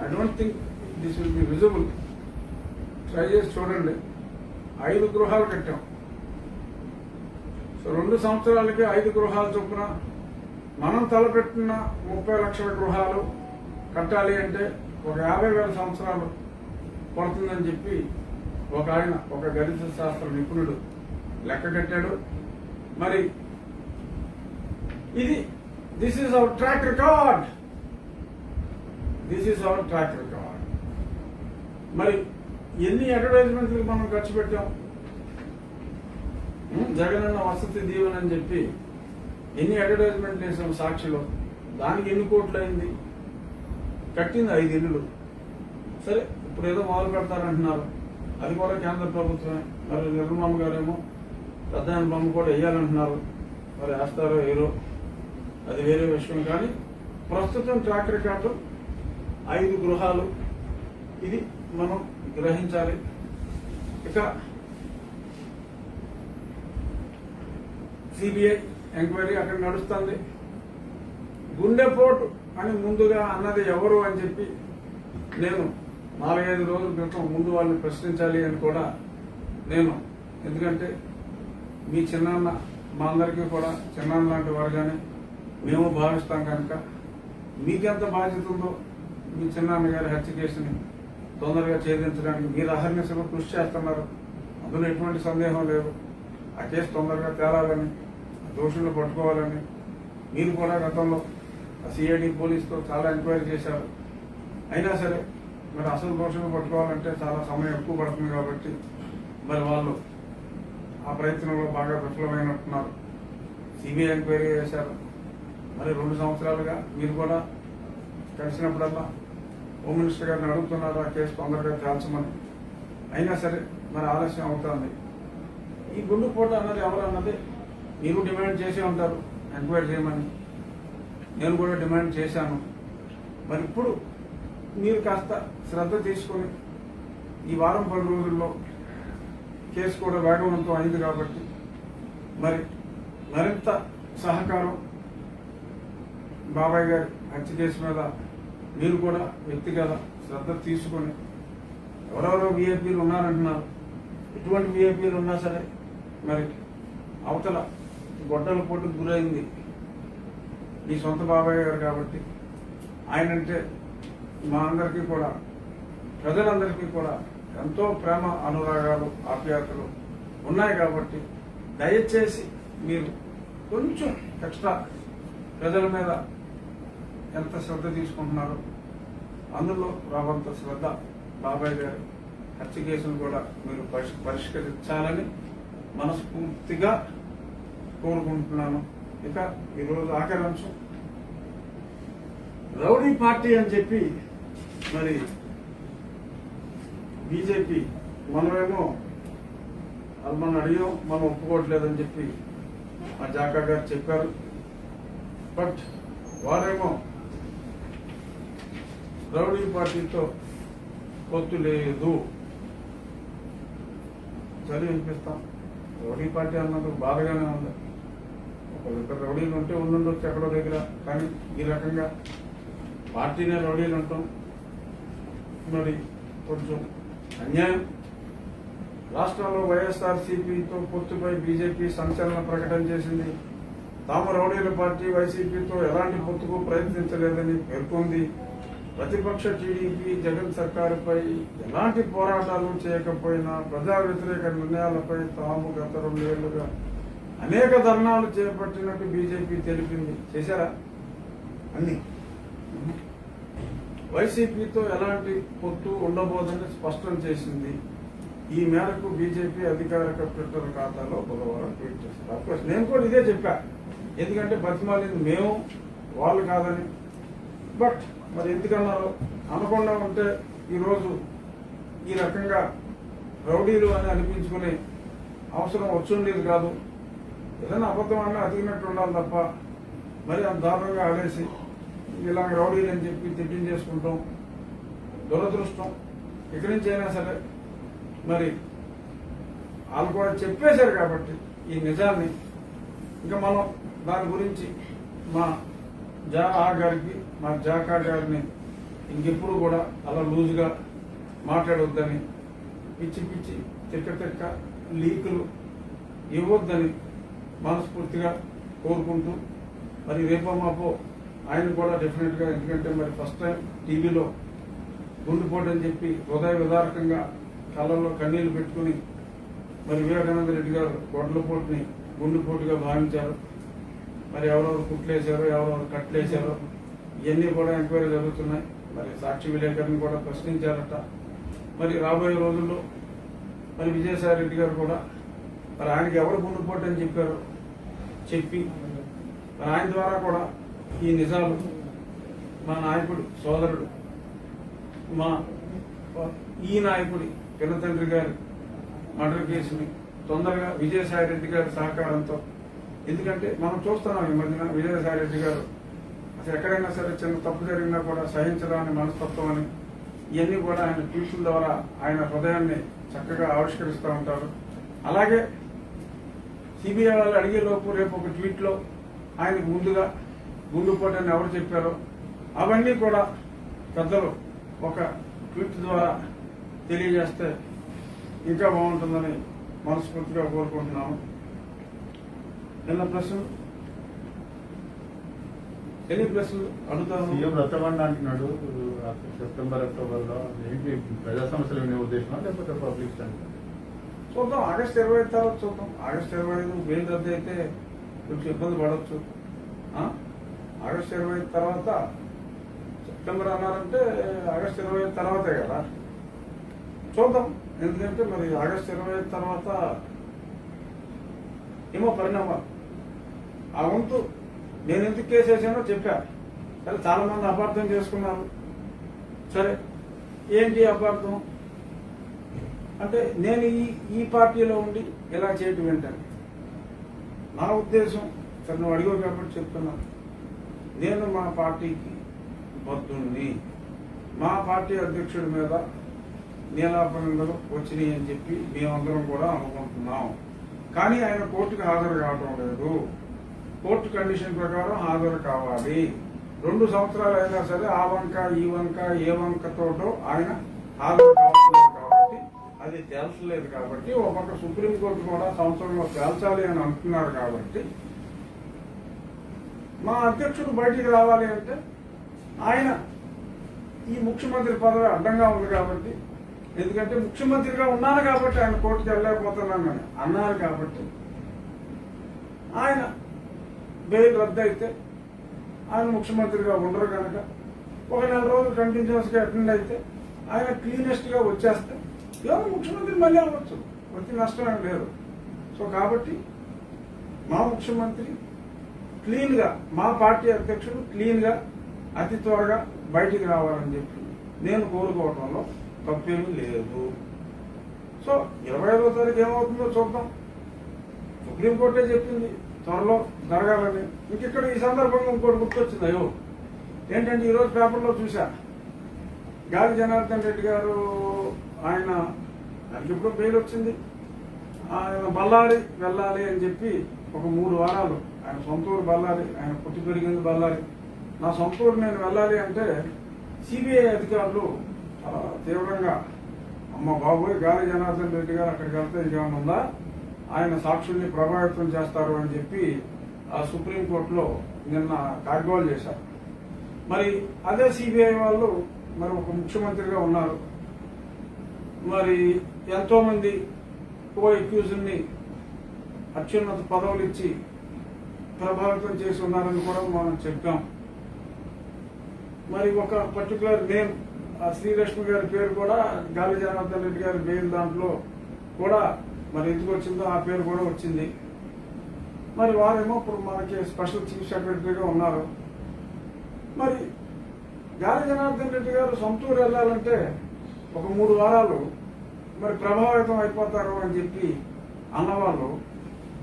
I don't think this will be visible. Try చేసి చూడండి. 5 గృహాలు కట్టాం. సో 2 సంవత్సరాలకి 5 గృహాలు చొప్పున మనం తలపెట్టిన 30 లక్షల గృహాలు కట్టాలి అంటే ఒక 50,000 సంవత్సరాలు పడుతుందని చెప్పి ఒక గణిత శాస్త్ర నిపుణుడు లెక్క కట్టాడు. మరి ఇది this is our track record. This is our track record. మరి ఎన్ని అడ్వర్టైజ్మెంట్లకు మనం ఖర్చు పెట్టాం? జగనన్న వసతి దీవెన అని చెప్పి ఎన్ని అడ్వర్టైజ్మెంట్లు వేసాం సాక్షిలో? దానికి ఎన్ని కోట్లు అయింది? కట్టింది 5 ఇల్లులు. సరే, ఇప్పుడు ఏదో మొదలు పెడతారంటున్నారు. అది కూడా కేంద్ర ప్రభుత్వమే. మరి నిర్మలమ్మ గారేమో పెద్ద బొమ్మ కూడా వేయాలంటున్నారు. మరి వేస్తారో ఏరో అది వేరే విషయం. కానీ ప్రస్తుతం ట్రాక్ రికార్డు 5 గృహాలు. ఇది మనం గ్రహించాలి. ఇక సిబిఐ ఎంక్వైరీ అక్కడ నడుస్తుంది. గుండెపోటు అని ముందుగా అన్నది ఎవరు అని చెప్పి నేను 4-5 రోజుల క్రితం ముందు వాళ్ళని ప్రశ్నించాలి అని కూడా నేను, ఎందుకంటే మీ చిన్నాన్న మా అందరికీ కూడా చిన్నాన్న లాంటి వారుగానే మేము భావిస్తాం కనుక మీకెంత బాధ్యత ఉందో మీ చిన్నాన్న గారి హత్య కేసుని తొందరగా ఛేదించడానికి మీరు అహర్నిశగా కృషి చేస్తున్నారు. అందులో ఎటువంటి సందేహం లేదు. ఆ కేసు తొందరగా తేలాలని, దోషులను పట్టుకోవాలని మీరు కూడా గతంలో సిఐడి పోలీసుతో చాలా ఎంక్వైరీ చేశారు. అయినా సరే మరి అసలు దోషులను పట్టుకోవాలంటే చాలా సమయం ఎక్కువ పడుతుంది. కాబట్టి మరి వాళ్ళు ఆ ప్రయత్నంలో బాగా విఫలమైనట్టున్నారు. సిబిఐ ఎంక్వైరీ చేశారు. మరి 2 సంవత్సరాలుగా మీరు కూడా కలిసినప్పుడల్లా హోమ్ మినిస్టర్ గారిని అడుగుతున్నారు ఆ కేసు తొందరగా తేల్చమని. అయినా సరే మరి ఆలస్యం అవుతుంది. ఈ గుండెపోటు అన్నది ఎవరు అన్నది మీరు డిమాండ్ చేసే ఉంటారు ఎంక్వైరీ చేయమని. నేను కూడా డిమాండ్ చేశాను. మరి ఇప్పుడు మీరు కాస్త శ్రద్ధ తీసుకొని ఈ వారం 10 రోజుల్లో కేసు కూడా వేగవంతం అయింది కాబట్టి మరి మరింత సహకారం బాబాయ్ గారి హత్య కేసు మీద మీరు కూడా వ్యక్తిగత శ్రద్ధ తీసుకొని, ఎవరెవరో వీఐపీలు ఉన్నారంటున్నారు. ఎటువంటి వీఐపీలు ఉన్నా సరే మరి అవతల గొడ్డల పోటుకు గురైంది మీ సొంత బాబాయ్ గారు కాబట్టి ఆయనంటే మా అందరికీ కూడా, ప్రజలందరికీ కూడా ఎంతో ప్రేమ అనురాగాలు ఆప్యాయతలు ఉన్నాయి. కాబట్టి దయచేసి మీరు కొంచెం ఎక్స్ట్రా ప్రజల మీద ఎంత శ్రద్ధ తీసుకుంటున్నారో అందులో రావంత శ్రద్ధ బాబాయ్ గారి హత్య కేసును కూడా మీరు పరిష్కరించాలని మనస్ఫూర్తిగా కోరుకుంటున్నాను. ఇక ఈరోజు ఆఖరి అంశం, రౌడీ పార్టీ అని చెప్పి మరి బీజేపీ మనమేమో అది మనం అడిగాం, మనం ఒప్పుకోవట్లేదని చెప్పి మా జాకా గారు చెప్పారు. బట్ వారేమో రౌడీ పార్టీతో పొత్తు లేదు. చదివి వినిపిస్తాం. రౌడీ పార్టీ అన్నందుకు బాధగానే ఉంది. ఒకరిద్దరు రౌడీలు ఉంటే ఉండుండొచ్చు ఎక్కడో దగ్గర, కానీ ఈ రకంగా పార్టీనే రౌడీలు అంటాం మరి కొంచెం అన్యాయం. రాష్ట్రంలో వైఎస్ఆర్సీపీతో పొత్తుపై బీజేపీ సంచలన ప్రకటన చేసింది. తాము రౌడీల పార్టీ వైసీపీతో ఎలాంటి పొత్తుకు ప్రయత్నించలేదని పేర్కొంది. ప్రతిపక్ష టీడీపీ జగన్ సర్కారుపై ఎలాంటి పోరాటాలు చేయకపోయినా ప్రజా వ్యతిరేక నిర్ణయాలపై తాము గత 2 ఏళ్లుగా అనేక ధర్నాలు చేపట్టినట్టు బీజేపీ తెలిపింది. చేశారా? అన్ని. వైసీపీతో ఎలాంటి పొత్తు ఉండబోదని స్పష్టం చేసింది. ఈ మేరకు బీజేపీ అధికారిక ట్విట్టర్ ఖాతాలో బుధవారం ట్వీట్ చేశారు. అఫ్కోర్స్ నేను కూడా ఇదే చెప్పా, ఎందుకంటే బతిమాలింది మేము, వాళ్ళు కాదని. బట్ మరి ఎందుకన్నారో అనకుండా ఉంటే ఈరోజు ఈ రకంగా రౌడీలు అని అనిపించుకునే అవసరం వచ్చుండేది కాదు. ఏదైనా అబద్ధం అన్నా అతికినట్టు ఉండాలి తప్ప మరి అంత దారుణంగా ఆడేసి ఇలాగ రౌడీలు అని చెప్పి తిట్టించేసుకుంటాం దురదృష్టం. ఇక్కడి నుంచి అయినా సరే మరి వాళ్ళు కూడా చెప్పేశారు కాబట్టి ఈ నిజాన్ని ఇంకా మనం దాని గురించి మా గారికి, మా జాకా గారిని ఇంకెప్పుడు కూడా అలా లూజుగా మాట్లాడొద్దని, పిచ్చి పిచ్చి తిక్క లీకులు ఇవ్వొద్దని మనస్ఫూర్తిగా కోరుకుంటూ, మరి రేపో మాపో ఆయన కూడా డెఫినెట్గా, ఎందుకంటే మరి ఫస్ట్ టైం టీవీలో గుండెపోటు అని చెప్పి హృదయ విదారకంగా కళ్ళల్లో కన్నీళ్లు పెట్టుకుని మరి వివేకానంద రెడ్డి గారు గొడ్లపోటుని గుండెపోటుగా భావించారు. మరి ఎవరెవరు కుట్లేశారో, ఎవరెవరు కట్లేశారో ఇవన్నీ కూడా ఎంక్వైరీ జరుగుతున్నాయి. మరి సాక్షి విలేకరుని కూడా ప్రశ్నించారట. మరి రాబోయే రోజుల్లో మరి విజయసాయి రెడ్డి గారు కూడా మరి ఆయనకి ఎవరు గుండెపోటు అని చెప్పారో చెప్పి మరి ఆయన ద్వారా కూడా ఈ నిజాలు మా నాయకుడు సోదరుడు, మా ఈ నాయకుడి పినతండ్రి గారి మర్డర్ కేసుని తొందరగా విజయసాయి రెడ్డి గారి సహకారంతో, ఎందుకంటే మనం చూస్తున్నాం ఈ మధ్యన విజయసాయి రెడ్డి గారు అసలు ఎక్కడైనా సరే చిన్న తప్పు జరిగినా కూడా సహించడాన్ని మనస్తత్వం అని ఇవన్నీ కూడా ఆయన ట్వీట్ల ద్వారా ఆయన హృదయాన్ని చక్కగా ఆవిష్కరిస్తూ ఉంటారు. అలాగే సిబిఐ వాళ్ళు అడిగేలోపు రేపు ఒక ట్వీట్లో ఆయనకు ముందుగా గుండెపోటని ఎవరు చెప్పారో అవన్నీ కూడా పెద్దలు ఒక ట్వీట్ ద్వారా తెలియజేస్తే ఇంకా బాగుంటుందని మనస్ఫూర్తిగా కోరుకుంటున్నాము. నిన్న ప్రశ్నలు ఎన్ని ప్రశ్నలు అడుగుతాను. సీఎం రచ్చబండ అంటున్నాడు సెప్టెంబర్, అక్టోబర్లో. ఏంటి ప్రజా సమస్యలు వినే ఉద్దేశమా లేకపోతే పబ్లిక్ స్టాండ్? చూద్దాం. ఆగస్టు 25 తర్వాత చూద్దాం. ఆగస్టు 25 బెయిల్ రద్దు అయితే కొంచెం ఇబ్బంది పడవచ్చు. ఆగస్టు 25 తర్వాత సెప్టెంబర్ అన్నారంటే ఆగస్టు 25 తర్వాతే కదా. చూద్దాం. ఎందుకంటే మరి ఆగస్టు 25 తర్వాత ఏమో పరిణామాలు. ఆ వంతు నేను ఎందుకు కేసు వేసానో చెప్పా. సరే, చాలా మంది అపార్థం చేసుకున్నారు. సరే, ఏంటి అపార్థం అంటే నేను ఈ పార్టీలో ఉండి ఇలా చేయటం ఏంటని నా ఉద్దేశం. సరే, నువ్వు అడిగావు కాబట్టి చెప్తున్నాను. నేను మా పార్టీకి బద్దుణ్ణి. మా పార్టీ అధ్యక్షుడి మీద నీలాపనిందలు వచ్చినాయి అని చెప్పి మేమందరం కూడా అనుకుంటున్నాం. కానీ ఆయన కోర్టుకు హాజరు కావడం లేదు. కోర్టు కండిషన్ ప్రకారం హాజరు కావాలి. 2 సంవత్సరాలు అయినా సరే ఆ వంక ఈ వంక ఏ వంకతోటో ఆయన హాజరు కావట్లేదు కాబట్టి, అది తేల్చలేదు కాబట్టి, ఒక పక్క సుప్రీంకోర్టు కూడా సంవత్సరంలో తేల్చాలి అని అంటున్నారు కాబట్టి, మా అధ్యక్షుడు బయటికి రావాలి అంటే ఆయన ఈ ముఖ్యమంత్రి పదవి అడ్డంగా ఉంది కాబట్టి, ఎందుకంటే ముఖ్యమంత్రిగా ఉన్నాను కాబట్టి ఆయన కోర్టుకు వెళ్ళలేకపోతున్నానని అన్నారు కాబట్టి, ఆయన బెయిల్ రద్దు అయితే ఆయన ముఖ్యమంత్రిగా ఉండరు కనుక ఒక 4 రోజులు కంటిన్యూస్గా అటెండ్ అయితే ఆయన క్లీనెస్ట్ గా వచ్చేస్తే ఏమో ముఖ్యమంత్రి మళ్ళీ అవ్వచ్చు, వచ్చి నష్టం ఏం లేదు. సో కాబట్టి మా ముఖ్యమంత్రి క్లీన్గా, మా పార్టీ అధ్యక్షుడు క్లీన్గా అతి త్వరగా బయటికి రావాలని చెప్పి నేను కోరుకోవటంలో తప్పేమీ లేదు. సో 25వ తారీఖు ఏమవుతుందో చూద్దాం. సుప్రీంకోర్టే చెప్పింది త్వరలో జరగాలని. ఇంకిక్కడ ఈ సందర్భంగా ఇంకోటి గుర్తొచ్చింది. అయ్యో ఏంటంటే ఈరోజు పేపర్లో చూసా, గాలి జనార్దన్ రెడ్డి గారు ఆయనకి ఎప్పుడో బెయిల్ వచ్చింది, ఆయన బళ్ళారి వెళ్ళాలి అని చెప్పి ఒక 3 వారాలు, ఆయన సొంత ఊరు బళ్ళారి, ఆయన పుట్టి పెరిగింది బళ్ళారి, నా సొంత ఊరు నేను వెళ్ళాలి అంటే సిబిఐ అధికారులు తీవ్రంగా అమ్మ బాబోయ్ గాలి జనార్దన్ రెడ్డి గారు అక్కడికి వెళ్తే ఇంకేమైనా ఉందా, ఆయన సాక్షుల్ని ప్రభావితం చేస్తారు అని చెప్పి ఆ సుప్రీంకోర్టులో నిన్న కాగ్వాల్ చేశారు. మరి అదే సిబిఐ వాళ్ళు మరి ఒక ముఖ్యమంత్రిగా ఉన్నారు, మరి ఎంతో మంది కో అక్యూజ్ని అత్యున్నత పదవులు ఇచ్చి ప్రభావితం చేసి ఉన్నారని కూడా మనం చెప్పాం. మరి ఒక పర్టికులర్ నేమ్ శ్రీలక్ష్మి గారి పేరు కూడా గాలి జనార్దన్ రెడ్డి గారి బెయిల్ దాంట్లో కూడా మరి ఎందుకు వచ్చిందో ఆ పేరు కూడా వచ్చింది. మరి వారేమో ఇప్పుడు మనకి స్పెషల్ చీఫ్ సెక్రటరీగా ఉన్నారు. మరి గాలి జనార్దన్ రెడ్డి గారు సొంతూరు వెళ్ళాలంటే ఒక 3 వారాలు మరి ప్రభావితం అయిపోతారు అని చెప్పి అన్నవాళ్ళు,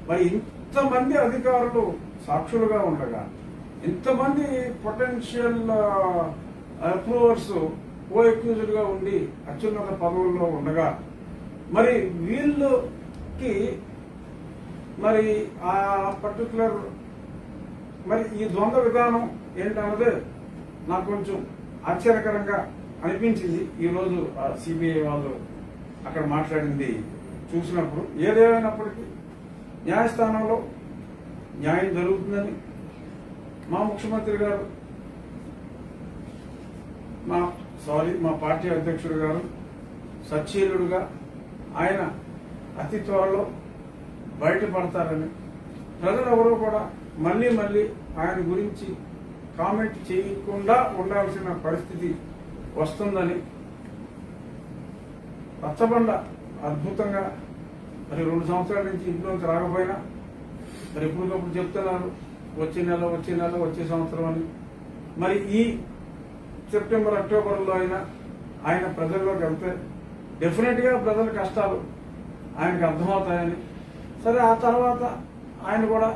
మరి ఇంతమంది అధికారులు సాక్షులుగా ఉండగా, ఇంతమంది పొటెన్షియల్ అప్రూవర్స్ కో అక్యూజ్డ్ గా ఉండి అత్యున్నత పదవుల్లో ఉండగా, మరి వీళ్ళకి మరి ఆ పర్టికులర్ మరి ఈ ద్వంద్వ విధానం ఏంటన్నదే నాకు కొంచెం ఆశ్చర్యకరంగా అనిపించింది ఈరోజు సిబిఐ వాళ్ళు అక్కడ మాట్లాడింది చూసినప్పుడు. ఏదేమైనప్పటికీ న్యాయస్థానంలో న్యాయం జరుగుతుందని మా ముఖ్యమంత్రి గారు, మా పార్టీ అధ్యక్షుడు గారు సచ్చీలుడుగా ఆయన అతి త్వరలో బయటపడతారని, ప్రజలెవరూ కూడా మళ్ళీ మళ్ళీ ఆయన గురించి కామెంట్ చేయకుండా ఉండాల్సిన పరిస్థితి వస్తుందని, రచ్చబండ అద్భుతంగా మరి 2 సంవత్సరాల నుంచి ఇంట్లోంచి రాకపోయినా మరి ఎప్పటికప్పుడు చెప్తున్నారు వచ్చే నెల వచ్చే సంవత్సరం అని. మరి ఈ సెప్టెంబర్ అక్టోబర్లో అయినా ఆయన ప్రజల్లోకి వెళ్తే డెఫినెట్ గా ప్రజల కష్టాలు ఆయనకు అర్థమవుతాయని, సరే ఆ తర్వాత ఆయన కూడా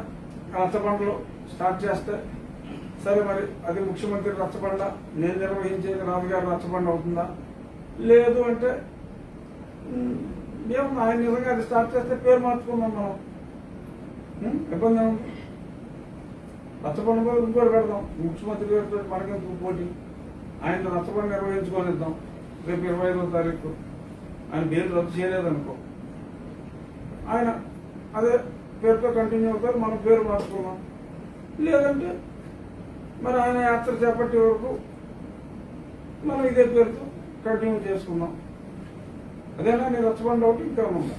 రచ్చబండలో స్టార్ట్ చేస్తే సరే మరి అది ముఖ్యమంత్రి రచ్చబండ, నేను నిర్వహించేది రాజుగారి రచ్చబండ అవుతుందా, లేదు అంటే మేము ఆయన నిజంగా అది స్టార్ట్ చేస్తే పేరు మార్చుకుందాం మనం, ఇబ్బంది ఏముంది, రచ్చబండ కూడా ఇంకోటి పెడదాం, ముఖ్యమంత్రి గారితో మనకెందుకు పోటీ, ఆయన రచ్చబండ నిర్వహించుకొనిద్దాం. రేపు 25వ తారీఖు ఆయన బెయిల్ రద్దు చేయలేదనుకో, ఆయన అదే పేరుతో కంటిన్యూ అవుతారు, మనం పేరు మార్చుకున్నాం. లేదంటే మరి ఆయన యాత్ర చేపట్టే వరకు మనం ఇదే పేరుతో కంటిన్యూ చేసుకున్నాం. అదేనా నేను రచ్చబండ ఒకటి ఇంకా ఉందా.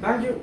Thank you.